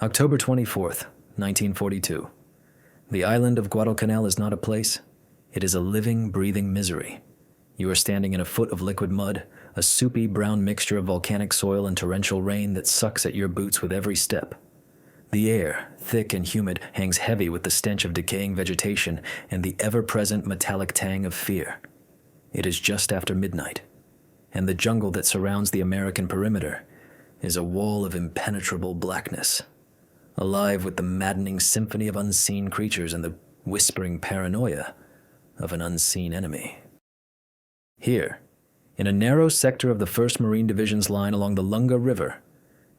October 24th, 1942. The island of Guadalcanal is not a place. It is a living, breathing misery. You are standing in a foot of liquid mud, a soupy brown mixture of volcanic soil and torrential rain that sucks at your boots with every step. The air, thick and humid, hangs heavy with the stench of decaying vegetation and the ever-present metallic tang of fear. It is just after midnight, and the jungle that surrounds the American perimeter is a wall of impenetrable blackness, alive with the maddening symphony of unseen creatures and the whispering paranoia of an unseen enemy. Here, in a narrow sector of the 1st Marine Division's line along the Lunga River,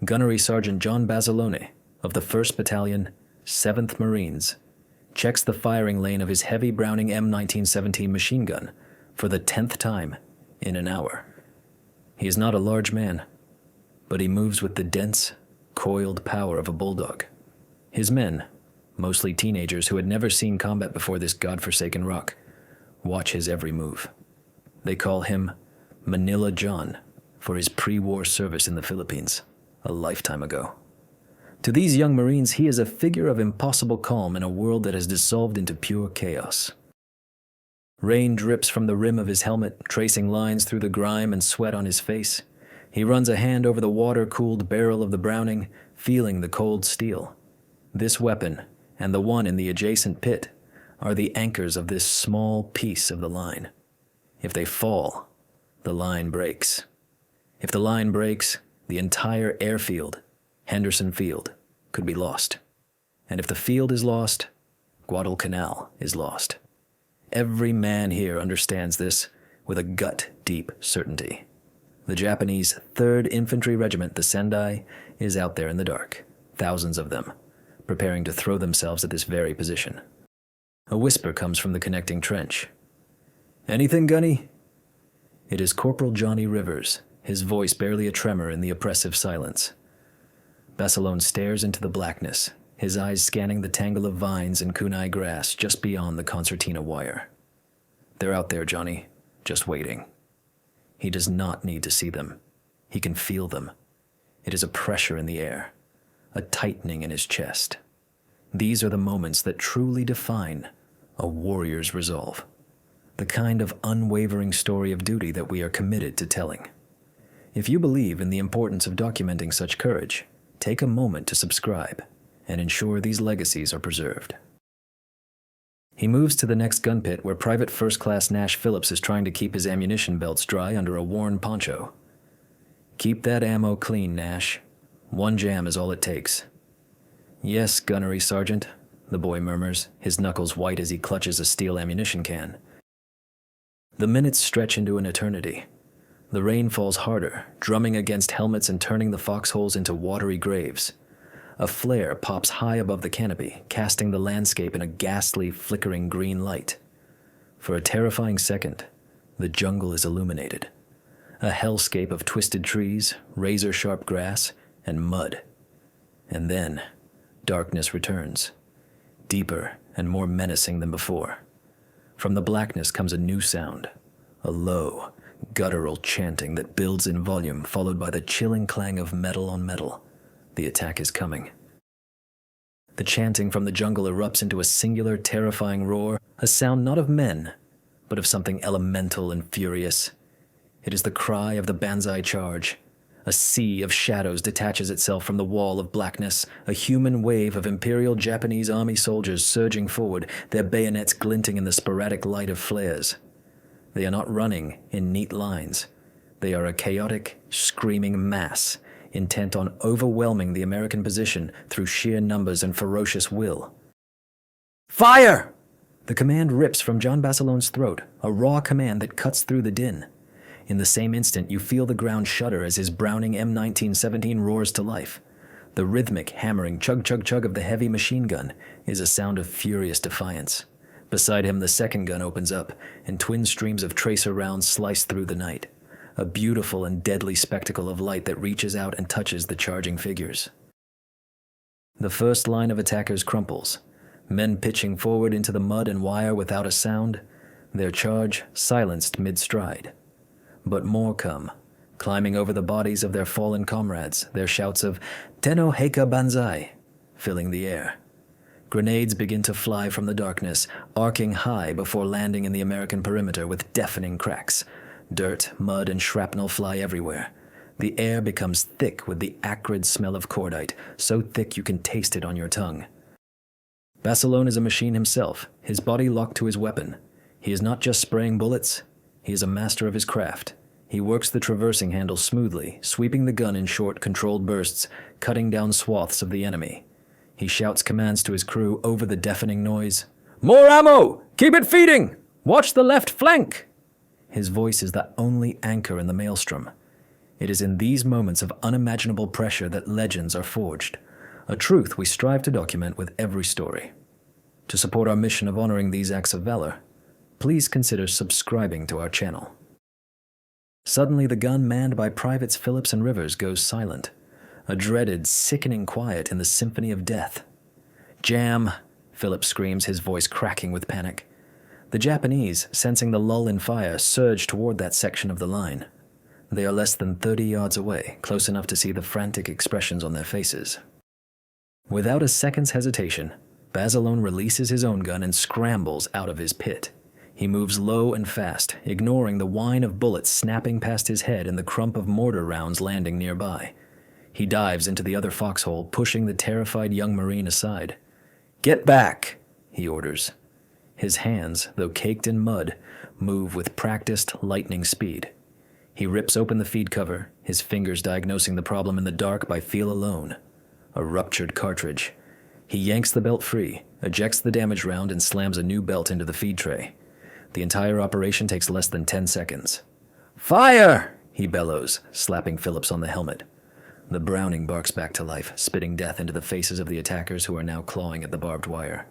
Gunnery Sergeant John Basilone of the 1st Battalion, 7th Marines, checks the firing lane of his heavy Browning M1917 machine gun for the 10th time in an hour. He is not a large man, but he moves with the dense, coiled power of a bulldog. His men, mostly teenagers who had never seen combat before this godforsaken rock, watch his every move. They call him Manila John for his pre-war service in the Philippines, a lifetime ago. To these young Marines, he is a figure of impossible calm in a world that has dissolved into pure chaos. Rain drips from the rim of his helmet, tracing lines through the grime and sweat on his face. He runs a hand over the water-cooled barrel of the Browning, feeling the cold steel. This weapon, and the one in the adjacent pit, are the anchors of this small piece of the line. If they fall, the line breaks. If the line breaks, the entire airfield, Henderson Field, could be lost. And if the field is lost, Guadalcanal is lost. Every man here understands this with a gut-deep certainty. The Japanese 3rd Infantry Regiment, the Sendai, is out there in the dark, thousands of them, preparing to throw themselves at this very position. A whisper comes from the connecting trench. "Anything, Gunny?" It is Corporal Johnny Rivers, his voice barely a tremor in the oppressive silence. Basilone stares into the blackness, his eyes scanning the tangle of vines and kunai grass just beyond the concertina wire. "They're out there, Johnny, just waiting." He does not need to see them. He can feel them. It is a pressure in the air, a tightening in his chest. These are the moments that truly define a warrior's resolve, the kind of unwavering story of duty that we are committed to telling. If you believe in the importance of documenting such courage, take a moment to subscribe and ensure these legacies are preserved. He moves to the next gun pit where Private First Class Nash Phillips is trying to keep his ammunition belts dry under a worn poncho. "Keep that ammo clean, Nash. One jam is all it takes." "Yes, Gunnery Sergeant," the boy murmurs, his knuckles white as he clutches a steel ammunition can. The minutes stretch into an eternity. The rain falls harder, drumming against helmets and turning the foxholes into watery graves. A flare pops high above the canopy, casting the landscape in a ghastly, flickering green light. For a terrifying second, the jungle is illuminated. A hellscape of twisted trees, razor-sharp grass, and mud. And then, darkness returns, deeper and more menacing than before. From the blackness comes a new sound, a low, guttural chanting that builds in volume, followed by the chilling clang of metal on metal. The attack is coming. The chanting from the jungle erupts into a singular, terrifying roar, a sound not of men, but of something elemental and furious. It is the cry of the Banzai charge. A sea of shadows detaches itself from the wall of blackness, a human wave of Imperial Japanese Army soldiers surging forward, their bayonets glinting in the sporadic light of flares. They are not running in neat lines. They are a chaotic, screaming mass, intent on overwhelming the American position through sheer numbers and ferocious will. "Fire!" The command rips from John Basilone's throat, a raw command that cuts through the din. In the same instant, you feel the ground shudder as his Browning M1917 roars to life. The rhythmic, hammering chug-chug-chug of the heavy machine gun is a sound of furious defiance. Beside him, the second gun opens up, and twin streams of tracer rounds slice through the night. A beautiful and deadly spectacle of light that reaches out and touches the charging figures. The first line of attackers crumples, men pitching forward into the mud and wire without a sound, their charge silenced mid-stride. But more come, climbing over the bodies of their fallen comrades, their shouts of "Tenno Heika Banzai," filling the air. Grenades begin to fly from the darkness, arcing high before landing in the American perimeter with deafening cracks. Dirt, mud, and shrapnel fly everywhere. The air becomes thick with the acrid smell of cordite, so thick you can taste it on your tongue. Basilone is a machine himself, his body locked to his weapon. He is not just spraying bullets, he is a master of his craft. He works the traversing handle smoothly, sweeping the gun in short, controlled bursts, cutting down swaths of the enemy. He shouts commands to his crew over the deafening noise. "More ammo! Keep it feeding! Watch the left flank!" His voice is the only anchor in the maelstrom. It is in these moments of unimaginable pressure that legends are forged, a truth we strive to document with every story. To support our mission of honoring these acts of valor, please consider subscribing to our channel. Suddenly, the gun manned by Privates Phillips and Rivers goes silent, a dreaded, sickening quiet in the symphony of death. "Jam!" Phillips screams, his voice cracking with panic. The Japanese, sensing the lull in fire, surge toward that section of the line. They are less than 30 yards away, close enough to see the frantic expressions on their faces. Without a second's hesitation, Basilone releases his own gun and scrambles out of his pit. He moves low and fast, ignoring the whine of bullets snapping past his head and the crump of mortar rounds landing nearby. He dives into the other foxhole, pushing the terrified young Marine aside. "Get back!" he orders. His hands, though caked in mud, move with practiced lightning speed. He rips open the feed cover, his fingers diagnosing the problem in the dark by feel alone. A ruptured cartridge. He yanks the belt free, ejects the damaged round, and slams a new belt into the feed tray. The entire operation takes less than 10 seconds. "Fire!" he bellows, slapping Phillips on the helmet. The Browning barks back to life, spitting death into the faces of the attackers who are now clawing at the barbed wire.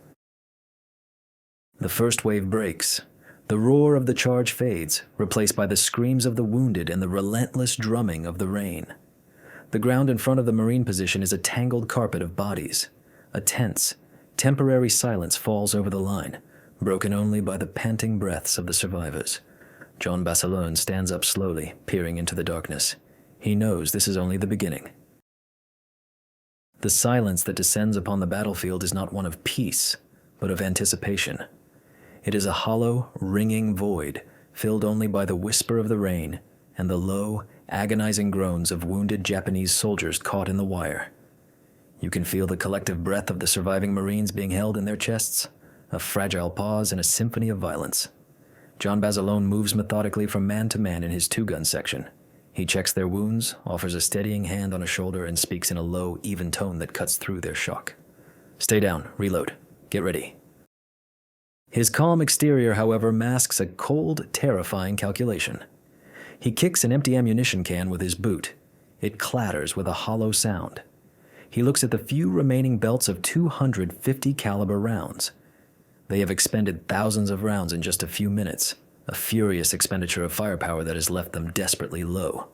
The first wave breaks. The roar of the charge fades, replaced by the screams of the wounded and the relentless drumming of the rain. The ground in front of the Marine position is a tangled carpet of bodies. A tense, temporary silence falls over the line, broken only by the panting breaths of the survivors. John Basilone stands up slowly, peering into the darkness. He knows this is only the beginning. The silence that descends upon the battlefield is not one of peace, but of anticipation. It is a hollow, ringing void, filled only by the whisper of the rain and the low, agonizing groans of wounded Japanese soldiers caught in the wire. You can feel the collective breath of the surviving Marines being held in their chests, a fragile pause in a symphony of violence. John Basilone moves methodically from man to man in his two-gun section. He checks their wounds, offers a steadying hand on a shoulder, and speaks in a low, even tone that cuts through their shock. "Stay down, reload, get ready." His calm exterior, however, masks a cold, terrifying calculation. He kicks an empty ammunition can with his boot. It clatters with a hollow sound. He looks at the few remaining belts of 250 caliber rounds. They have expended thousands of rounds in just a few minutes, a furious expenditure of firepower that has left them desperately low.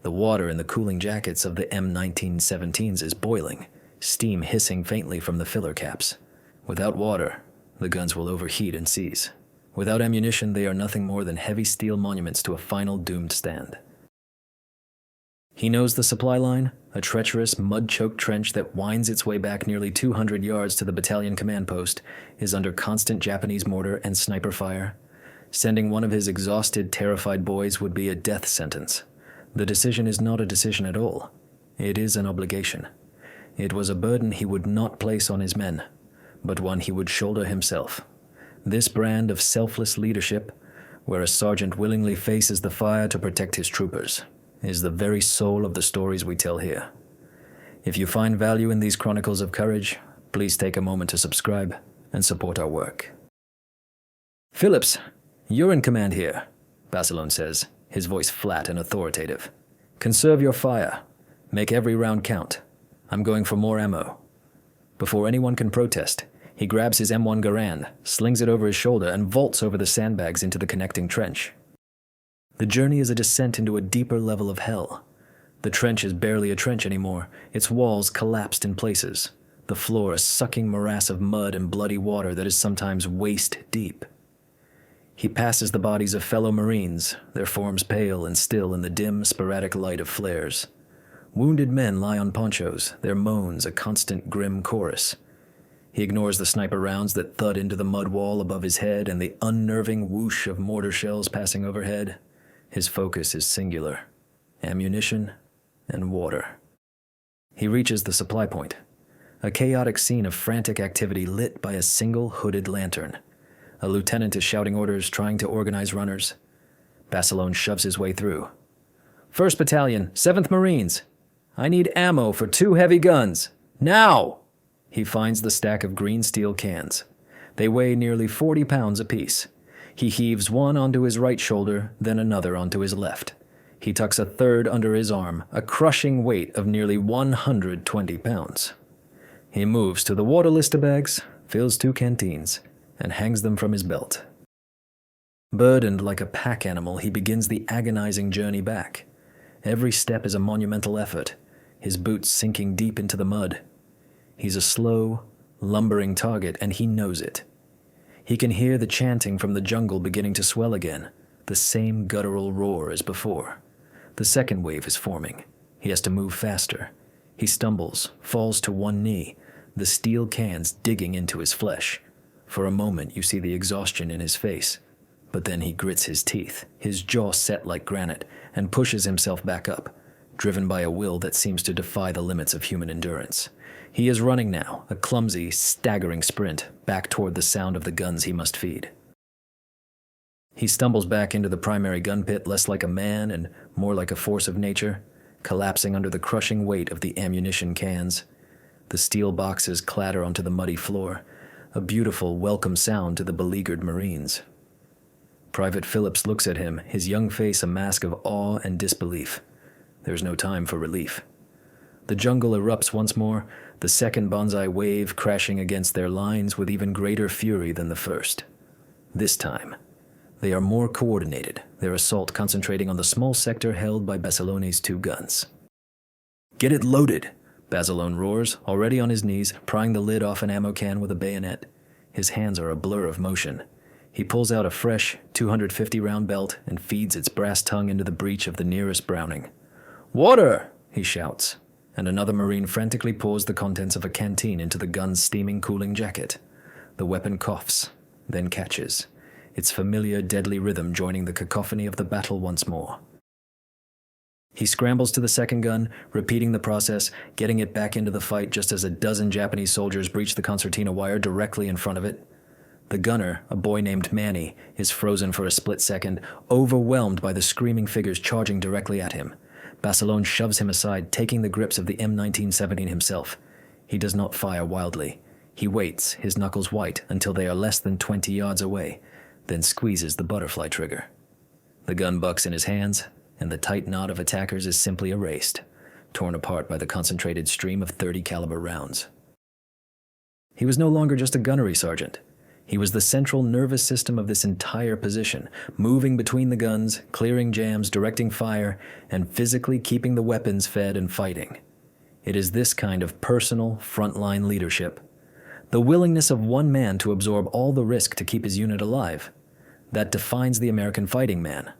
The water in the cooling jackets of the M1917s is boiling, steam hissing faintly from the filler caps. Without water, the guns will overheat and seize. Without ammunition, they are nothing more than heavy steel monuments to a final doomed stand. He knows the supply line, a treacherous, mud-choked trench that winds its way back nearly 200 yards to the battalion command post, is under constant Japanese mortar and sniper fire. Sending one of his exhausted, terrified boys would be a death sentence. The decision is not a decision at all. It is an obligation. It was a burden he would not place on his men, but one he would shoulder himself. This brand of selfless leadership, where a sergeant willingly faces the fire to protect his troopers, is the very soul of the stories we tell here. If you find value in these chronicles of courage, please take a moment to subscribe and support our work. "Phillips, you're in command here," Basilone says, his voice flat and authoritative. "Conserve your fire. Make every round count. I'm going for more ammo." Before anyone can protest, he grabs his M1 Garand, slings it over his shoulder, and vaults over the sandbags into the connecting trench. The journey is a descent into a deeper level of hell. The trench is barely a trench anymore, its walls collapsed in places, the floor a sucking morass of mud and bloody water that is sometimes waist deep. He passes the bodies of fellow Marines, their forms pale and still in the dim, sporadic light of flares. Wounded men lie on ponchos, their moans a constant grim chorus. He ignores the sniper rounds that thud into the mud wall above his head and the unnerving whoosh of mortar shells passing overhead. His focus is singular: ammunition and water. He reaches the supply point, a chaotic scene of frantic activity lit by a single hooded lantern. A lieutenant is shouting orders, trying to organize runners. Basilone shoves his way through. "1st Battalion, 7th Marines. I need ammo for 2 heavy guns. Now!" He finds the stack of green steel cans. They weigh nearly 40 pounds apiece. He heaves one onto his right shoulder, then another onto his left. He tucks a third under his arm, a crushing weight of nearly 120 pounds. He moves to the water lister bags, fills 2 canteens, and hangs them from his belt. Burdened like a pack animal, he begins the agonizing journey back. Every step is a monumental effort, his boots sinking deep into the mud. He's a slow, lumbering target, and he knows it. He can hear the chanting from the jungle beginning to swell again, the same guttural roar as before. The second wave is forming. He has to move faster. He stumbles, falls to one knee, the steel cans digging into his flesh. For a moment, you see the exhaustion in his face. But then he grits his teeth, his jaw set like granite, and pushes himself back up, driven by a will that seems to defy the limits of human endurance. He is running now, a clumsy, staggering sprint, back toward the sound of the guns he must feed. He stumbles back into the primary gun pit, less like a man and more like a force of nature, collapsing under the crushing weight of the ammunition cans. The steel boxes clatter onto the muddy floor, a beautiful, welcome sound to the beleaguered Marines. Private Phillips looks at him, his young face a mask of awe and disbelief. There's no time for relief. The jungle erupts once more, the second Banzai wave crashing against their lines with even greater fury than the first. This time, they are more coordinated, their assault concentrating on the small sector held by Basilone's 2 guns. "Get it loaded," Basilone roars, already on his knees, prying the lid off an ammo can with a bayonet. His hands are a blur of motion. He pulls out a fresh 250-round belt and feeds its brass tongue into the breech of the nearest Browning. "Water!" he shouts, and another Marine frantically pours the contents of a canteen into the gun's steaming cooling jacket. The weapon coughs, then catches, its familiar deadly rhythm joining the cacophony of the battle once more. He scrambles to the second gun, repeating the process, getting it back into the fight just as a dozen Japanese soldiers breach the concertina wire directly in front of it. The gunner, a boy named Manny, is frozen for a split second, overwhelmed by the screaming figures charging directly at him. Basilone shoves him aside, taking the grips of the M1917 himself. He does not fire wildly. He waits, his knuckles white, until they are less than 20 yards away, then squeezes the butterfly trigger. The gun bucks in his hands, and the tight knot of attackers is simply erased, torn apart by the concentrated stream of .30 caliber rounds. He was no longer just a gunnery sergeant. He was the central nervous system of this entire position, moving between the guns, clearing jams, directing fire, and physically keeping the weapons fed and fighting. It is this kind of personal, frontline leadership, the willingness of one man to absorb all the risk to keep his unit alive, that defines the American fighting man,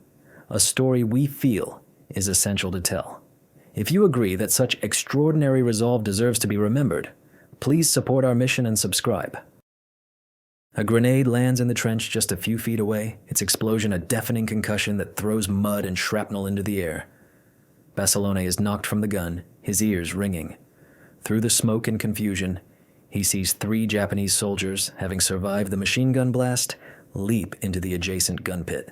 a story we feel is essential to tell. If you agree that such extraordinary resolve deserves to be remembered, please support our mission and subscribe. A grenade lands in the trench just a few feet away, its explosion a deafening concussion that throws mud and shrapnel into the air. Basilone is knocked from the gun, his ears ringing. Through the smoke and confusion, he sees 3 Japanese soldiers, having survived the machine gun blast, leap into the adjacent gun pit.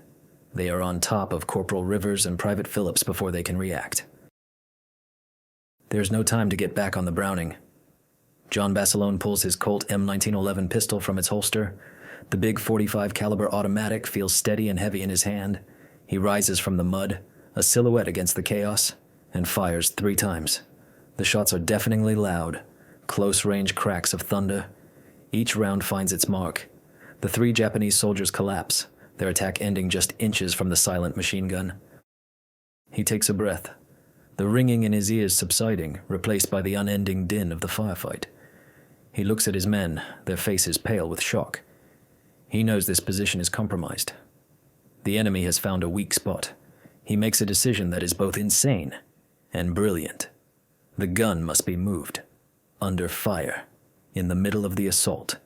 They are on top of Corporal Rivers and Private Phillips before they can react. There's no time to get back on the Browning. John Basilone pulls his Colt M1911 pistol from its holster. The big .45 caliber automatic feels steady and heavy in his hand. He rises from the mud, a silhouette against the chaos, and fires 3 times. The shots are deafeningly loud, close-range cracks of thunder. Each round finds its mark. The 3 Japanese soldiers collapse, their attack ending just inches from the silent machine gun. He takes a breath, the ringing in his ears subsiding, replaced by the unending din of the firefight. He looks at his men, their faces pale with shock. He knows this position is compromised. The enemy has found a weak spot. He makes a decision that is both insane and brilliant. The gun must be moved. Under fire. In the middle of the assault.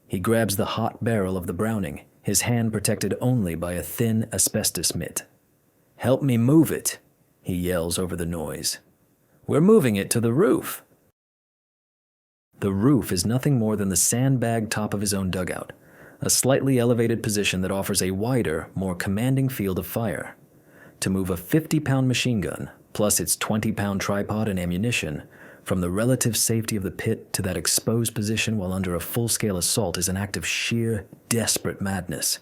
He grabs the hot barrel of the Browning, his hand protected only by a thin asbestos mitt. "Help me move it," he yells over the noise. "We're moving it to the roof." The roof is nothing more than the sandbag top of his own dugout, a slightly elevated position that offers a wider, more commanding field of fire. To move a 50-pound machine gun, plus its 20-pound tripod and ammunition, from the relative safety of the pit to that exposed position while under a full-scale assault is an act of sheer, desperate madness.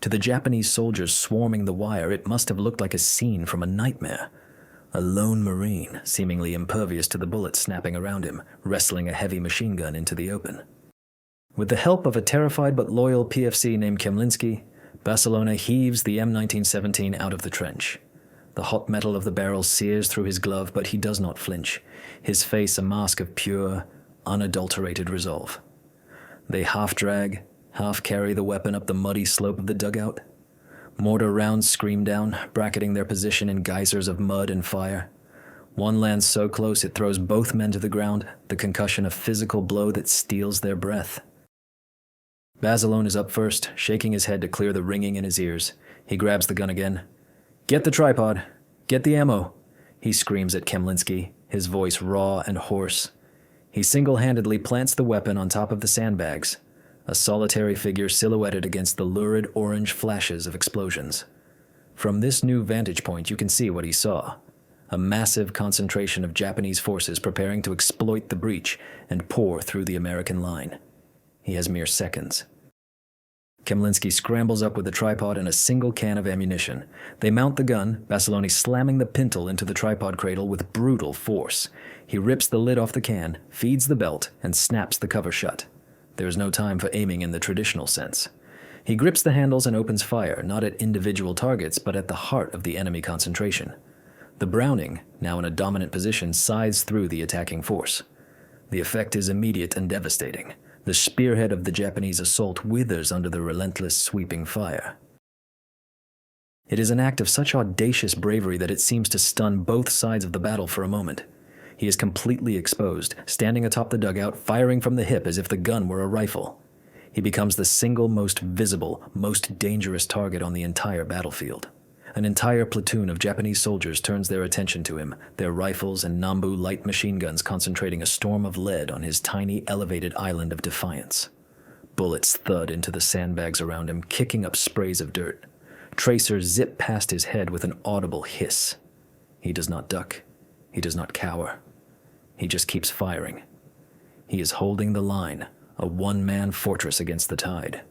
To the Japanese soldiers swarming the wire, it must have looked like a scene from a nightmare. A lone Marine, seemingly impervious to the bullets snapping around him, wrestling a heavy machine gun into the open. With the help of a terrified but loyal PFC named Kemlinski, Barcelona heaves the M1917 out of the trench. The hot metal of the barrel sears through his glove, but he does not flinch, his face a mask of pure, unadulterated resolve. They half-drag, half-carry the weapon up the muddy slope of the dugout. Mortar rounds scream down, bracketing their position in geysers of mud and fire. One lands so close it throws both men to the ground, the concussion a physical blow that steals their breath. Basilone is up first, shaking his head to clear the ringing in his ears. He grabs the gun again. "Get the tripod. Get the ammo," he screams at Kemlinski, his voice raw and hoarse. He single-handedly plants the weapon on top of the sandbags, a solitary figure silhouetted against the lurid orange flashes of explosions. From this new vantage point, you can see what he saw. A massive concentration of Japanese forces preparing to exploit the breach and pour through the American line. He has mere seconds. Kemlinski scrambles up with a tripod and a single can of ammunition. They mount the gun, Basilone slamming the pintle into the tripod cradle with brutal force. He rips the lid off the can, feeds the belt, and snaps the cover shut. There is no time for aiming in the traditional sense. He grips the handles and opens fire, not at individual targets, but at the heart of the enemy concentration. The Browning, now in a dominant position, scythes through the attacking force. The effect is immediate and devastating. The spearhead of the Japanese assault withers under the relentless, sweeping fire. It is an act of such audacious bravery that it seems to stun both sides of the battle for a moment. He is completely exposed, standing atop the dugout, firing from the hip as if the gun were a rifle. He becomes the single most visible, most dangerous target on the entire battlefield. An entire platoon of Japanese soldiers turns their attention to him, their rifles and Nambu light machine guns concentrating a storm of lead on his tiny elevated island of defiance. Bullets thud into the sandbags around him, kicking up sprays of dirt. Tracers zip past his head with an audible hiss. He does not duck. He does not cower. He just keeps firing. He is holding the line, a one-man fortress against the tide.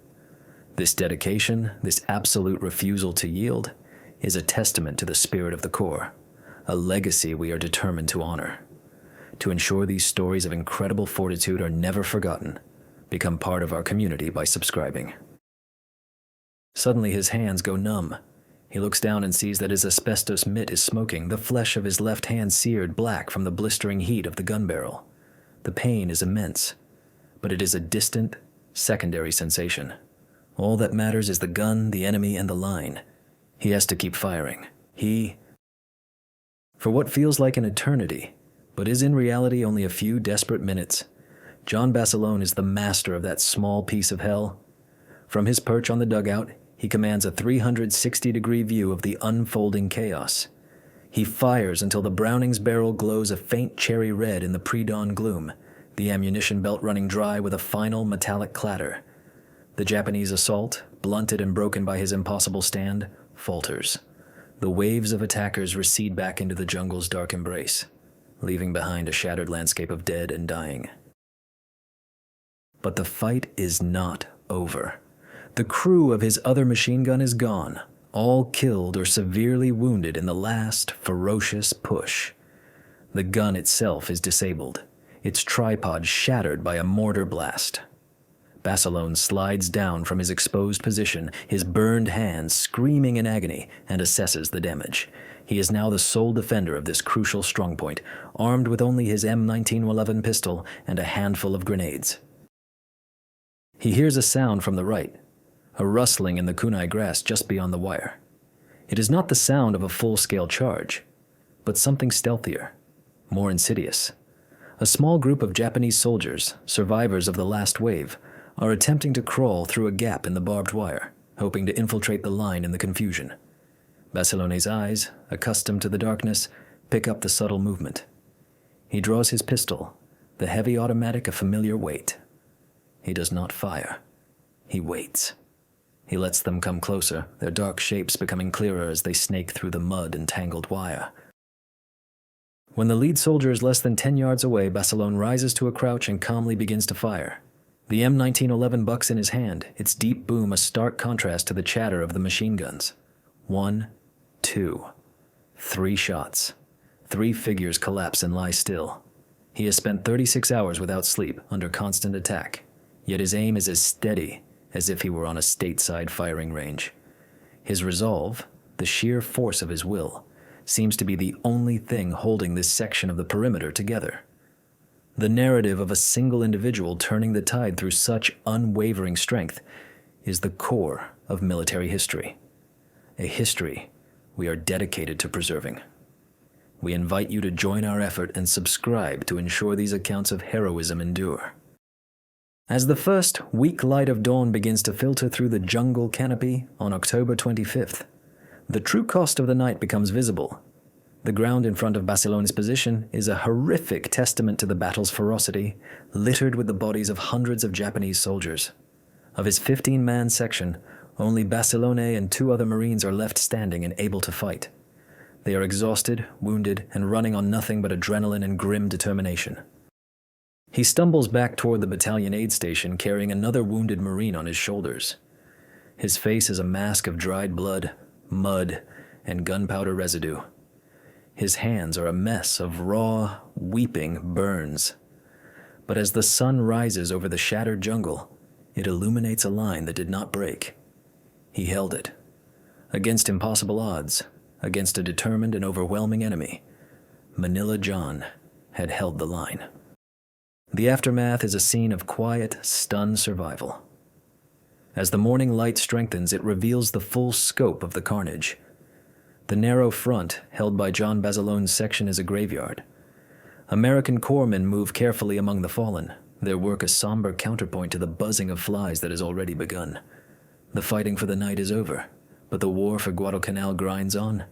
This dedication, this absolute refusal to yield, is a testament to the spirit of the Corps, a legacy we are determined to honor. To ensure these stories of incredible fortitude are never forgotten, become part of our community by subscribing. Suddenly his hands go numb. He looks down and sees that his asbestos mitt is smoking, the flesh of his left hand seared black from the blistering heat of the gun barrel. The pain is immense, but it is a distant, secondary sensation. All that matters is the gun, the enemy, and the line. He has to keep firing. For what feels like an eternity, but is in reality only a few desperate minutes, John Basilone is the master of that small piece of hell. From his perch on the dugout, he commands a 360-degree view of the unfolding chaos. He fires until the Browning's barrel glows a faint cherry red in the pre-dawn gloom, the ammunition belt running dry with a final metallic clatter. The Japanese assault, blunted and broken by his impossible stand, falters. The waves of attackers recede back into the jungle's dark embrace, leaving behind a shattered landscape of dead and dying. But the fight is not over. The crew of his other machine gun is gone, all killed or severely wounded in the last ferocious push. The gun itself is disabled, its tripod shattered by a mortar blast. Basilone slides down from his exposed position, his burned hands screaming in agony, and assesses the damage. He is now the sole defender of this crucial strongpoint, armed with only his M1911 pistol and a handful of grenades. He hears a sound from the right, a rustling in the kunai grass just beyond the wire. It is not the sound of a full-scale charge, but something stealthier, more insidious. A small group of Japanese soldiers, survivors of the last wave, are attempting to crawl through a gap in the barbed wire, hoping to infiltrate the line in the confusion. Bassilone's eyes, accustomed to the darkness, pick up the subtle movement. He draws his pistol, the heavy automatic a familiar weight. He does not fire. He waits. He lets them come closer, their dark shapes becoming clearer as they snake through the mud and tangled wire. When the lead soldier is less than 10 yards away, Bassilone rises to a crouch and calmly begins to fire. The M1911 bucks in his hand, its deep boom a stark contrast to the chatter of the machine guns. 1, 2, 3 shots. 3 figures collapse and lie still. He has spent 36 hours without sleep, under constant attack, yet his aim is as steady as if he were on a stateside firing range. His resolve, the sheer force of his will, seems to be the only thing holding this section of the perimeter together. The narrative of a single individual turning the tide through such unwavering strength is the core of military history, a history we are dedicated to preserving. We invite you to join our effort and subscribe to ensure these accounts of heroism endure. As the first weak light of dawn begins to filter through the jungle canopy on October 25th, the true cost of the night becomes visible. The ground in front of Bassilone's position is a horrific testament to the battle's ferocity, littered with the bodies of hundreds of Japanese soldiers. Of his 15-man section, only Bassilone and 2 other Marines are left standing and able to fight. They are exhausted, wounded, and running on nothing but adrenaline and grim determination. He stumbles back toward the battalion aid station carrying another wounded Marine on his shoulders. His face is a mask of dried blood, mud, and gunpowder residue. His hands are a mess of raw, weeping burns. But as the sun rises over the shattered jungle, it illuminates a line that did not break. He held it. Against impossible odds, against a determined and overwhelming enemy, Manila John had held the line. The aftermath is a scene of quiet, stunned survival. As the morning light strengthens, it reveals the full scope of the carnage. The narrow front, held by John Bassilone's section, is a graveyard. American corpsmen move carefully among the fallen, their work a somber counterpoint to the buzzing of flies that has already begun. The fighting for the night is over, but the war for Guadalcanal grinds on,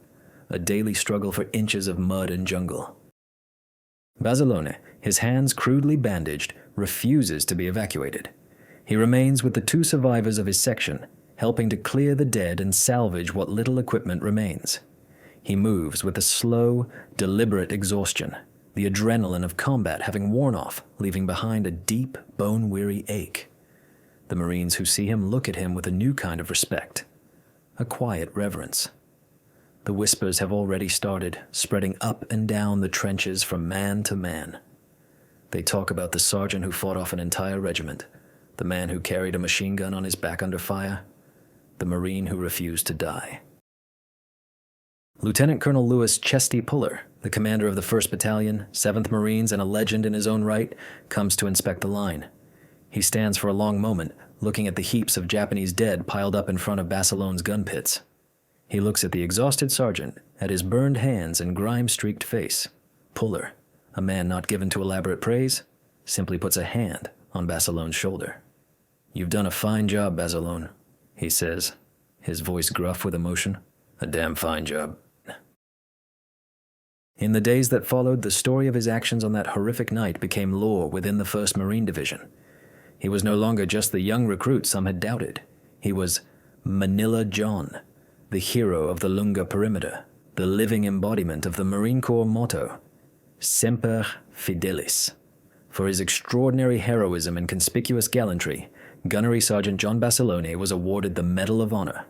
a daily struggle for inches of mud and jungle. Bassilone, his hands crudely bandaged, refuses to be evacuated. He remains with the 2 survivors of his section, helping to clear the dead and salvage what little equipment remains. He moves with a slow, deliberate exhaustion, the adrenaline of combat having worn off, leaving behind a deep, bone-weary ache. The Marines who see him look at him with a new kind of respect, a quiet reverence. The whispers have already started, spreading up and down the trenches from man to man. They talk about the sergeant who fought off an entire regiment, the man who carried a machine gun on his back under fire, the Marine who refused to die. Lieutenant Colonel Louis Chesty Puller, the commander of the 1st Battalion, 7th Marines, and a legend in his own right, comes to inspect the line. He stands for a long moment, looking at the heaps of Japanese dead piled up in front of Bassilone's gun pits. He looks at the exhausted sergeant, at his burned hands and grime-streaked face. Puller, a man not given to elaborate praise, simply puts a hand on Bassilone's shoulder. "You've done a fine job, Bassilone," he says, his voice gruff with emotion. "A damn fine job." In the days that followed, the story of his actions on that horrific night became lore within the 1st Marine Division. He was no longer just the young recruit some had doubted. He was Manila John, the hero of the Lunga perimeter, the living embodiment of the Marine Corps motto, Semper Fidelis. For his extraordinary heroism and conspicuous gallantry, Gunnery Sergeant John Bassilone was awarded the Medal of Honor.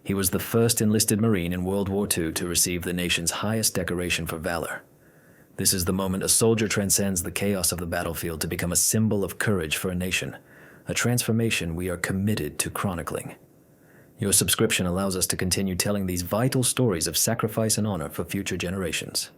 He was the first enlisted Marine in World War II to receive the nation's highest decoration for valor. This is the moment a soldier transcends the chaos of the battlefield to become a symbol of courage for a nation, a transformation we are committed to chronicling. Your subscription allows us to continue telling these vital stories of sacrifice and honor for future generations.